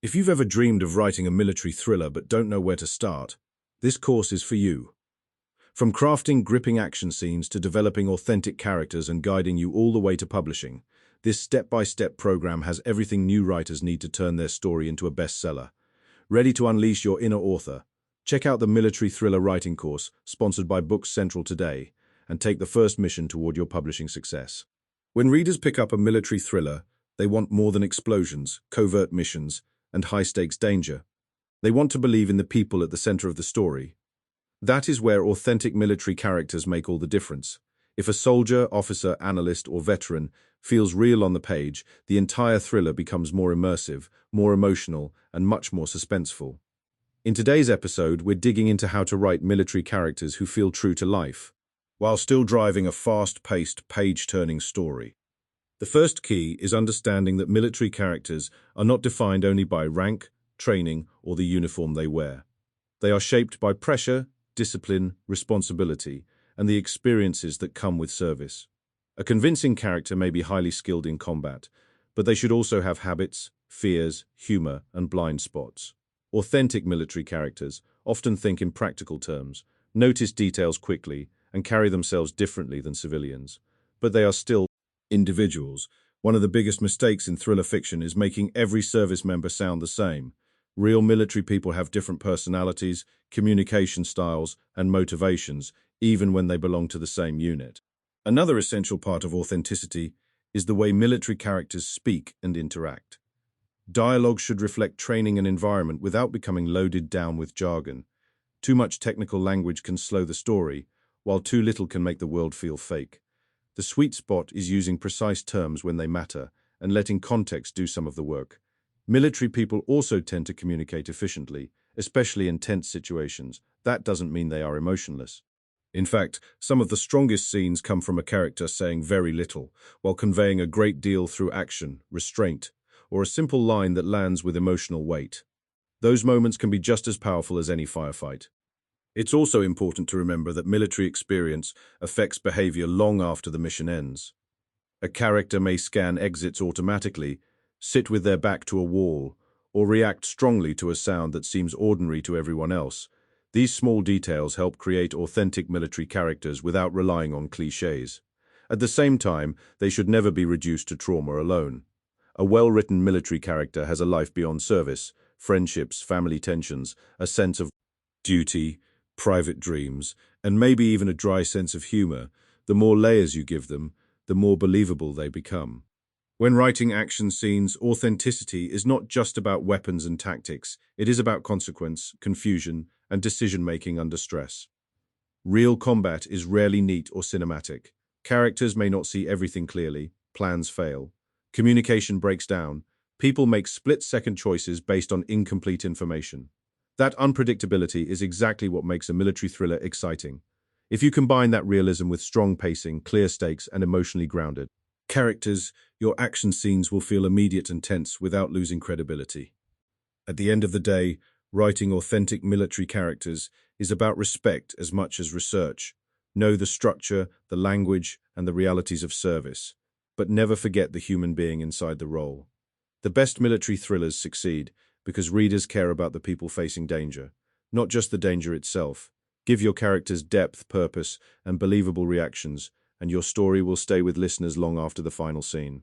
If you've ever dreamed of writing a military thriller but don't know where to start, this course is for you. From crafting gripping action scenes to developing authentic characters and guiding you all the way to publishing, this step-by-step program has everything new writers need to turn their story into a bestseller. Ready to unleash your inner author? Check out the Military Thriller Writing Course, sponsored by Books Central today, and take the first mission toward your publishing success. When readers pick up a military thriller, they want more than explosions, covert missions, and high-stakes danger. They want to believe in the people at the center of the story. That is where authentic military characters make all the difference. If a soldier, officer, analyst, or veteran feels real on the page, the entire thriller becomes more immersive, more emotional, and much more suspenseful. In today's episode, we're digging into how to write military characters who feel true to life, while still driving a fast-paced, page-turning story. The first key is understanding that military characters are not defined only by rank, training, or the uniform they wear. They are shaped by pressure, discipline, responsibility, and the experiences that come with service. A convincing character may be highly skilled in combat, but they should also have habits, fears, humor, and blind spots. Authentic military characters often think in practical terms, notice details quickly, and carry themselves differently than civilians. But they are still individuals. One of the biggest mistakes in thriller fiction is making every service member sound the same. Real military people have different personalities, communication styles, and motivations, even when they belong to the same unit. Another essential part of authenticity is the way military characters speak and interact. Dialogue should reflect training and environment without becoming loaded down with jargon. Too much technical language can slow the story, while too little can make the world feel fake. The sweet spot is using precise terms when they matter and letting context do some of the work. Military people also tend to communicate efficiently, especially in tense situations. That doesn't mean they are emotionless. In fact, some of the strongest scenes come from a character saying very little, while conveying a great deal through action, restraint, or a simple line that lands with emotional weight. Those moments can be just as powerful as any firefight. It's also important to remember that military experience affects behavior long after the mission ends. A character may scan exits automatically, sit with their back to a wall, or react strongly to a sound that seems ordinary to everyone else. These small details help create authentic military characters without relying on clichés. At the same time, they should never be reduced to trauma alone. A well-written military character has a life beyond service, friendships, family tensions, a sense of duty, private dreams, and maybe even a dry sense of humor. The more layers you give them, the more believable they become. When writing action scenes, authenticity is not just about weapons and tactics. It is about consequence, confusion, and decision-making under stress. Real combat is rarely neat or cinematic. Characters may not see everything clearly, plans fail, communication breaks down, people make split-second choices based on incomplete information. That unpredictability is exactly what makes a military thriller exciting. If you combine that realism with strong pacing, clear stakes, and emotionally grounded characters, your action scenes will feel immediate and tense without losing credibility. At the end of the day, writing authentic military characters is about respect as much as research. Know the structure, the language, and the realities of service, but never forget the human being inside the role. The best military thrillers succeed because readers care about the people facing danger, not just the danger itself. Give your characters depth, purpose, and believable reactions, and your story will stay with listeners long after the final scene.